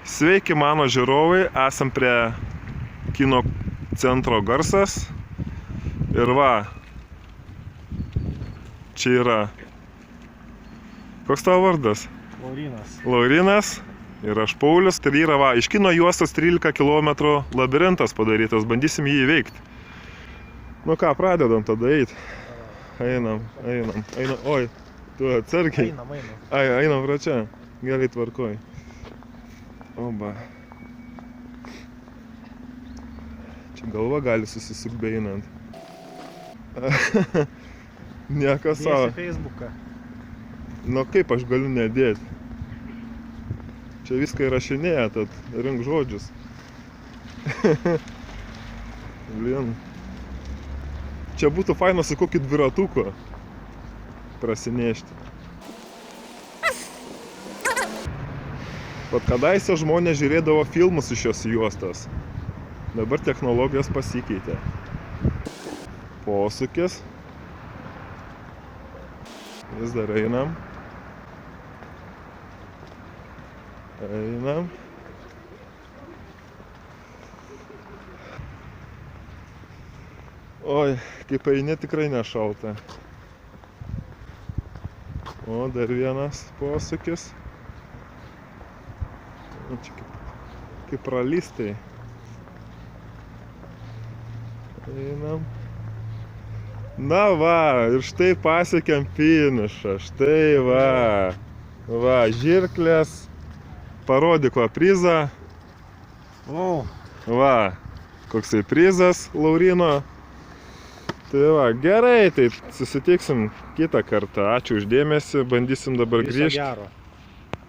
Sveiki mano žiūrovai, esam prie kino centro Garsas. Ir va, čia yra. Koks tavo vardas? Laurynas. Laurynas. Ir aš Paulius. Tai yra va, iš kino juostos 13 km labirintas padarytas. Bandysim jį įveikti. Nu ką, pradedam tada eiti. Einam. Oi, tu atsargiai. Einam. Einam pra čia. Gerai tvarkoj. Oba. Čia galva gali susisukti beeinant. Nieko savo. Dėsi Facebooką. Nu kaip aš galiu nedėti? Čia viską įrašinėja, tad rink žodžius. Blin. Čia būtų faina su kokį dviratuku prasinešti. Vat kadaise žmonės žiūrėdavo filmus iš šios juostos. Dabar technologijos pasikeitė. Posūkis. Vis dar einam. Oi, kaip eini tikrai nešalta. O, dar vienas posūkis. Čia kaip pralystai. Einam. Na va, ir štai pasiekėm finišą. Štai va. Va, žirklės. Parodyk va prizą. O, Va, koksai prizas Laurino. Tai va, gerai, tai susitiksim kitą kartą. Ačiū už dėmesį, bandysim dabar viso grįžti. gero.